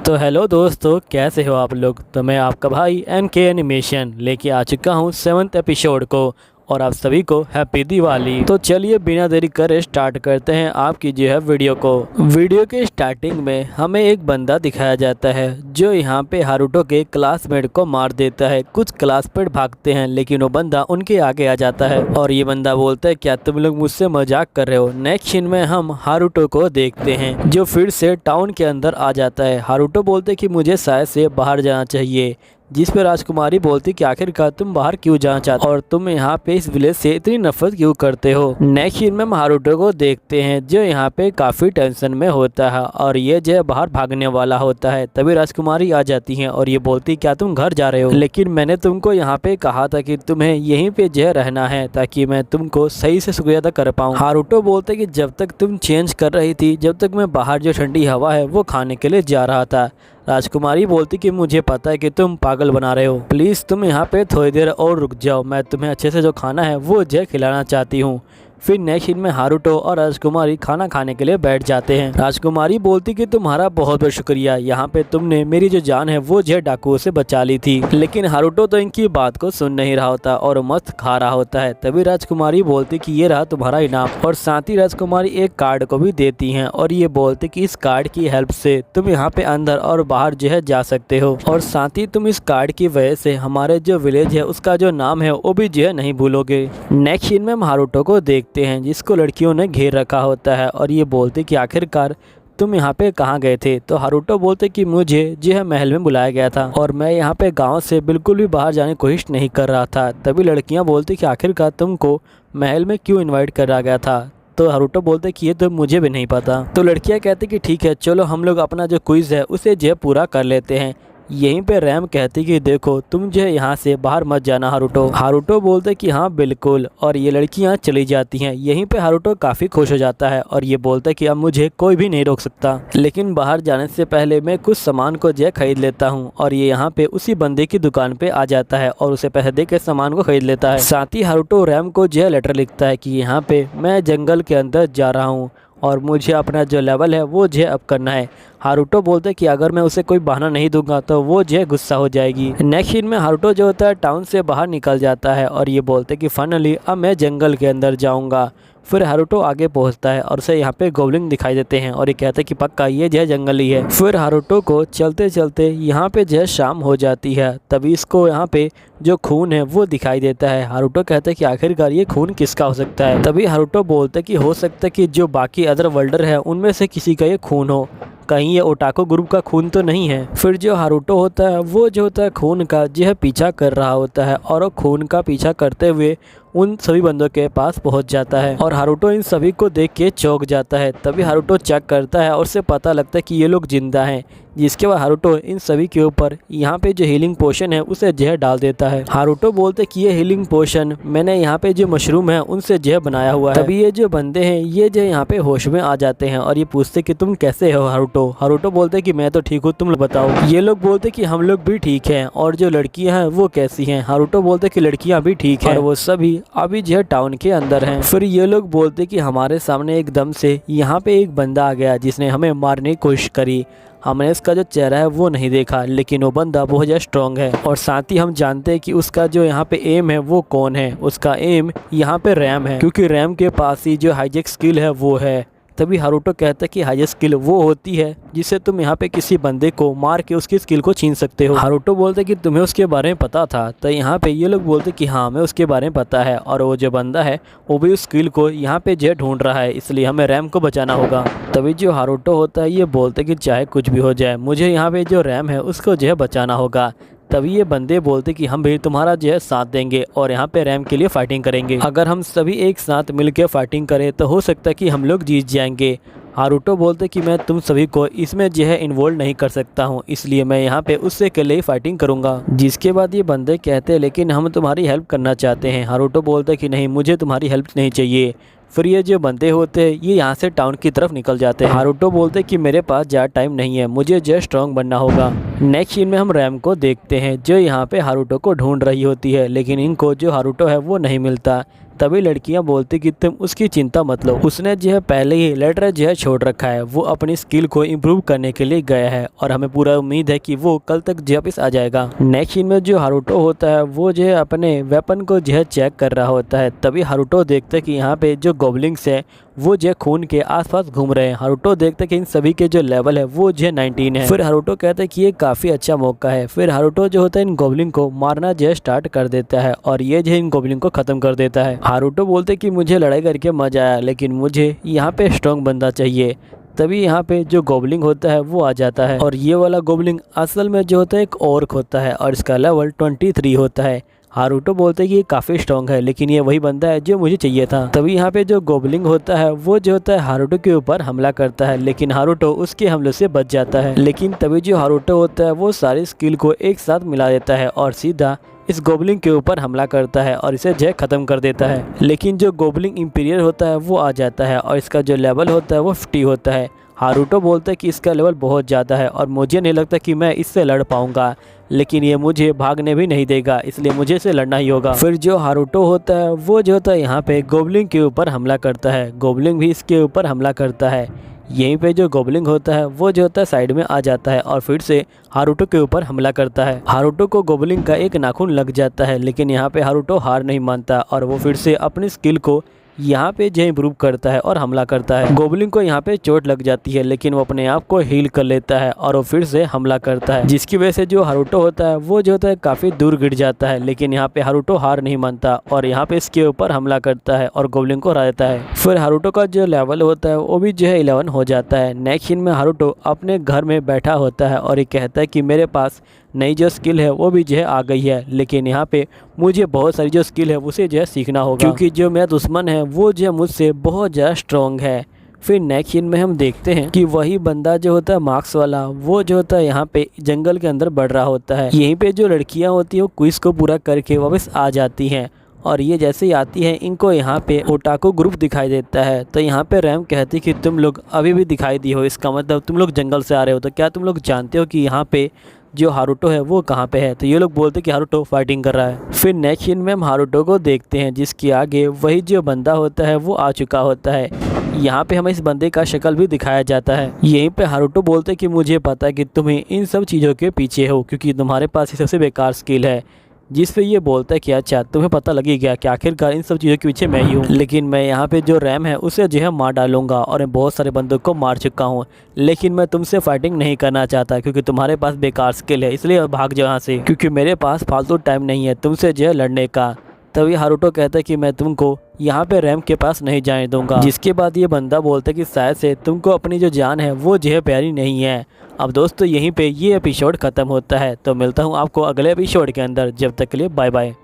तो हेलो दोस्तों, कैसे हो आप लोग। तो मैं आपका भाई MK एनिमेशन लेके आ चुका हूँ 7th एपिसोड को और आप सभी को हैप्पी दिवाली। तो चलिए बिना देरी करे स्टार्ट करते हैं आपकी जो है वीडियो को। वीडियो के स्टार्टिंग में हमें एक बंदा दिखाया जाता है जो यहाँ पे हारुतो के क्लासमेट को मार देता है। कुछ क्लासमेट भागते हैं लेकिन वो बंदा उनके आगे आ जाता है और ये बंदा बोलता है क्या तुम लोग मुझसे मजाक कर रहे हो। नेक्स्ट सीन में हम हारुतो को देखते हैं जो फिर से टाउन के अंदर आ जाता है। हारुतो बोलते कि मुझे शायद से बाहर जाना चाहिए, जिस पे राजकुमारी बोलती कि आखिरकार तुम बाहर क्यों जाना चाहते हो और तुम यहाँ पे इस विलेज से इतनी नफरत क्यों करते हो। नेक्स्ट सीन में हम हारुतो को देखते हैं जो यहाँ पे काफ़ी टेंशन में होता है और ये जो है बाहर भागने वाला होता है। तभी राजकुमारी आ जाती हैं और ये बोलती क्या तुम घर जा रहे हो, लेकिन मैंने तुमको यहाँ पे कहा था कि तुम्हें यहीं पे जो है रहना है ताकि मैं तुमको सही से शुक्रिया अदा कर पाऊँ। हारुतो बोलते कि जब तक तुम चेंज कर रही थी, जब तक मैं बाहर जो ठंडी हवा है वो खाने के लिए जा रहा था। राजकुमारी बोलती कि मुझे पता है कि तुम पागल बना रहे हो, प्लीज़ तुम यहाँ पे थोड़ी देर और रुक जाओ, मैं तुम्हें अच्छे से जो खाना है वो जो खिलाना चाहती हूँ। फिर नेक्स्ट सीन में हारुतो और राजकुमारी खाना खाने के लिए बैठ जाते हैं। राजकुमारी बोलती कि तुम्हारा बहुत बहुत शुक्रिया, यहाँ पे तुमने मेरी जो जान है वो जो डाकुओं से बचा ली थी। लेकिन हारुतो तो इनकी बात को सुन नहीं रहा होता और मस्त खा रहा होता है। तभी राजकुमारी बोलती कि ये रहा तुम्हारा इनाम और साथ ही राजकुमारी एक कार्ड को भी देती हैं और ये बोलती कि इस कार्ड की हेल्प से तुम यहाँ पे अंदर और बाहर जो है जा सकते हो और साथ ही तुम इस कार्ड की वजह से हमारे जो विलेज है उसका जो नाम है वो भी जो है नहीं भूलोगे। नेक्स्ट सीन में हम हारुतो को देखते हैं जिसको लड़कियों ने घेर रखा होता है और ये बोलते कि आखिरकार तुम यहाँ पे कहाँ गए थे। तो हारुतो बोलते कि मुझे जो है महल में बुलाया गया था और मैं यहाँ पे गांव से बिल्कुल भी बाहर जाने की कोशिश नहीं कर रहा था। तभी लड़कियाँ बोलती कि आखिरकार तुमको महल में क्यों इन्वाइट करा गया था। तो हारुतो बोलते कि ये तो मुझे भी नहीं पता। तो लड़कियाँ कहती कि ठीक है चलो हम लोग अपना जो क्विज है उसे जो पूरा कर लेते हैं। यहीं पे रैम कहती कि देखो तुम जो है यहाँ से बाहर मत जाना हारुतो। हारुतो बोलते कि हाँ बिल्कुल और ये लड़कियाँ चली जाती हैं। यहीं पे हारुतो काफ़ी खुश हो जाता है और ये बोलता है कि अब मुझे कोई भी नहीं रोक सकता, लेकिन बाहर जाने से पहले मैं कुछ सामान को जो खरीद लेता हूँ। और ये यहाँ पे उसी बंदे की दुकान पे आ जाता है और उसे पैसे दे के सामान को खरीद लेता है। साथ ही हारुतो रैम को जो लेटर लिखता है कि यहाँ पे मैं जंगल के अंदर जा रहा हूँ और मुझे अपना जो लेवल है वो जो अप करना है। हारुतो बोलते कि अगर मैं उसे कोई बहाना नहीं दूंगा तो वो जो गुस्सा हो जाएगी। नेक्स्ट सीन में हारुतो जो होता है टाउन से बाहर निकल जाता है और ये बोलते कि फाइनली अब मैं जंगल के अंदर जाऊंगा। फिर हारुतो आगे पहुंचता है और उसे यहाँ पे गोब्लिन दिखाई देते हैं और ये कहते हैं कि पक्का ये जो है जंगल ही है। फिर हारुतो को चलते चलते यहाँ पे जो है शाम हो जाती है। तभी इसको यहाँ पे जो खून है वो दिखाई देता है। हारुतो कहते हैं कि आखिरकार ये खून किसका हो सकता है। तभी हारुतो बोलते कि हो सकता है कि जो बाकी अदर वर्ल्डर है उनमें से किसी का ये खून हो, कहीं ये ओटाको ग्रुप का खून तो नहीं है। फिर जो हारुतो होता है वो जो होता है खून का जो है पीछा कर रहा होता है और वो खून का पीछा करते हुए उन सभी बंदों के पास पहुंच जाता है और हारुतो इन सभी को देख के चौंक जाता है। तभी हारुतो चेक करता है और उसे पता लगता है कि ये लोग जिंदा हैं, जिसके बाद हारुतो इन सभी के ऊपर यहाँ पे जो हीलिंग पोशन है उसे जहर डाल देता है। हारुतो बोलते कि ये हीलिंग पोशन मैंने यहाँ पे जो मशरूम है उनसे जहर बनाया हुआ है। तभी ये जो बंदे हैं ये जो यहाँ पे होश में आ जाते हैं और ये पूछते कि तुम कैसे हो हारुतो। हारुतो बोलते कि मैं तो ठीक हूँ, तुम बताओ। ये लोग बोलते कि हम लोग भी ठीक हैं और जो लड़कियाँ हैं वो कैसी हैं। हारुतो बोलते कि लड़कियाँ भी ठीक हैं और वो सभी अभी जो टाउन के अंदर हैं। फिर ये लोग बोलते कि हमारे सामने एकदम से यहाँ पे एक बंदा आ गया जिसने हमें मारने की कोशिश करी। हमने इसका जो चेहरा है वो नहीं देखा लेकिन वो बंदा बहुत ज़्यादा स्ट्रॉन्ग है और साथ ही हम जानते हैं कि उसका जो यहाँ पे एम है वो कौन है। उसका एम यहाँ पे रैम है क्योंकि रैम के पास ही जो हाईजेक स्किल है वो है। तभी हारुतो कहता है कि हाईजेक स्किल वो होती है जिससे तुम यहाँ पे किसी बंदे को मार के उसकी स्किल को छीन सकते हो। हारुतो बोलते कि तुम्हें उसके बारे में पता था। तो यहाँ पे ये लोग बोलते कि हाँ हमें उसके बारे में पता है और वो जो बंदा है वो भी उस स्किल को यहाँ पे जो ढूंढ रहा है, इसलिए हमें रैम को बचाना होगा। तभी जो हारुतो होता है ये बोलते कि चाहे कुछ भी हो जाए मुझे यहाँ पे जो रैम है उसको जो है बचाना होगा। तभी ये बंदे बोलते कि हम भी तुम्हारा जो है साथ देंगे और यहाँ पे रैम के लिए फाइटिंग करेंगे। अगर हम सभी एक साथ मिलकर फाइटिंग करें तो हो सकता है कि हम लोग जीत जाएंगे। हारुतो बोलते कि मैं तुम सभी को इसमें जो है इन्वॉल्व नहीं कर सकता हूँ, इसलिए मैं यहाँ पे उससे अकेले ही फाइटिंग करूँगा। जिसके बाद ये बंदे कहते हैं लेकिन हम तुम्हारी हेल्प करना चाहते हैं। हारुतो बोलते कि नहीं मुझे तुम्हारी हेल्प नहीं चाहिए। फिर ये जो बंदे होते हैं ये यहाँ से टाउन की तरफ निकल जाते हैं। हारुतो बोलते कि मेरे पास ज़्यादा टाइम नहीं है, मुझे जो स्ट्रॉन्ग बनना होगा। नेक्स्ट सीन में हम रैम को देखते हैं जो यहाँ पे हारुतो को ढूंढ रही होती है लेकिन इनको जो हारुतो है वो नहीं मिलता। तभी लड़कियां बोलती कि तुम उसकी चिंता मत लो, उसने जो है पहले ही लेटर जो है छोड़ रखा है, वो अपनी स्किल को इम्प्रूव करने के लिए गया है और हमें पूरा उम्मीद है कि वो कल तक वापस आ जाएगा। नेक्स्ट सीन में जो हारुतो होता है वो जो है अपने वेपन को जो है चेक कर रहा होता है। तभी हारुतो देखता है कि यहाँ पे जो गॉब्लिंग्स है वो जो खून के आसपास घूम रहे हैं। हारुतो देखता है कि इन सभी के जो लेवल है वो जो 19 है। फिर हारुतो कहता है कि ये काफ़ी अच्छा मौका है। फिर हारुतो जो होता है इन गॉब्लिंग को मारना जो है स्टार्ट कर देता है और ये जो इन गॉब्लिंग को ख़त्म कर देता है। हारुतो बोलते हैं कि मुझे लड़ाई करके मजा आया, लेकिन मुझे यहाँ पे स्ट्रॉन्ग बंदा चाहिए। तभी यहाँ पे जो गोबलिंग होता है वो आ जाता है और ये वाला गोबलिंग असल में जो होता है एक ऑर्क होता है और इसका लेवल 23 होता है। हारुतो बोलते हैं कि ये काफ़ी स्ट्रॉन्ग है, लेकिन ये वही बंदा है जो मुझे चाहिए था। तभी यहाँ पे जो गोबलिंग होता है वो जो होता है हारुतो के ऊपर हमला करता है, लेकिन हारुतो उसके हमले से बच जाता है। लेकिन तभी जो हारुतो होता है वो सारी स्किल को एक साथ मिला देता है और सीधा इस गोबलिंग के ऊपर हमला करता है और इसे जो ख़त्म कर देता है। लेकिन जो गोबलिंग इंपीरियर होता है वो आ जाता है और इसका जो लेवल होता है वो 50 होता है। हारुतो बोलता है कि इसका लेवल बहुत ज़्यादा है और मुझे नहीं लगता कि मैं इससे लड़ पाऊंगा, लेकिन ये मुझे भागने भी नहीं देगा, इसलिए मुझे इसे लड़ना ही होगा। फिर जो हारुतो होता है वो जो होता है यहाँ पे गोबलिंग के ऊपर हमला करता है, गोबलिंग भी इसके ऊपर हमला करता है। यहीं पे जो गोबलिंग होता है वो जो होता है साइड में आ जाता है और फिर से हारुतो के ऊपर हमला करता है। हारुतो को गोबलिंग का एक नाखून लग जाता है, लेकिन यहाँ पे हारुतो हार नहीं मानता और वो फिर से अपनी स्किल को यहाँ पे जो इम्प्रूव करता है और हमला करता है। गोबलिंग को यहाँ पे चोट लग जाती है, लेकिन वो अपने आप को हील कर लेता है और वो फिर से हमला करता है, जिसकी वजह से जो हारुतो होता है वो जो होता है काफ़ी दूर गिर जाता है। लेकिन यहाँ पे हारुतो हार नहीं मानता और यहाँ पे इसके ऊपर हमला करता है और गोबलिंग को हरा देता है। फिर हारुतो का जो लेवल होता है वो भी जो है 11 हो जाता है। नेक्स्ट सीन में हारुतो अपने घर में बैठा होता है और ये कहता है कि मेरे पास नई जो स्किल है वो भी जो है आ गई है, लेकिन यहाँ पे मुझे बहुत सारी जो स्किल है उसे जो है सीखना होगा, क्योंकि जो मेरा दुश्मन है वो जो है मुझसे बहुत ज़्यादा स्ट्रॉन्ग है। फिर नेक्स्ट सीन में हम देखते हैं कि वही बंदा जो होता है मार्क्स वाला वो जो होता है यहाँ पे जंगल के अंदर बढ़ रहा होता है। यहीं पे जो लड़कियाँ होती हैं वो क्विज को पूरा करके वापस आ जाती हैं और ये जैसे ही आती है इनको यहाँ पे ओटाको ग्रुप दिखाई देता है। तो यहाँ पे रैम कहती कि तुम लोग अभी भी दिखाई दी हो, इसका मतलब तुम लोग जंगल से आ रहे हो, तो क्या तुम लोग जानते हो कि यहाँ पे जो हारुतो है वो कहाँ पे है? तो ये लोग बोलते कि हारुतो फाइटिंग कर रहा है। फिर नेक्स्ट सीन में हम हारुतो को देखते हैं जिसके आगे वही जो बंदा होता है वो आ चुका होता है। यहाँ पे हमें इस बंदे का शक्ल भी दिखाया जाता है। यहीं पे हारुतो बोलते कि मुझे पता है कि तुम्हें इन सब चीज़ों के पीछे हो, क्योंकि तुम्हारे पास ही सबसे बेकार स्किल है। जिस पे ये बोलता है कि अच्छा तुम्हें पता लगी गया कि आखिरकार इन सब चीज़ों के पीछे मैं ही हूँ, लेकिन मैं यहाँ पे जो रैम है उसे जो है मार डालूंगा और मैं बहुत सारे बंदों को मार चुका हूँ, लेकिन मैं तुमसे फाइटिंग नहीं करना चाहता क्योंकि तुम्हारे पास बेकार स्किल है, इसलिए भाग जाओ यहाँ से, क्योंकि मेरे पास फालतू टाइम नहीं है तुमसे जो है लड़ने का। तभी हारुतो कहता है कि मैं तुमको यहाँ पे रैम के पास नहीं जाने दूंगा, जिसके बाद ये बंदा बोलता है कि शायद से तुमको अपनी जो जान है वो जो है प्यारी नहीं है। अब दोस्तों यहीं पे ये एपिसोड ख़त्म होता है, तो मिलता हूँ आपको अगले एपिसोड के अंदर, जब तक के लिए बाय बाय।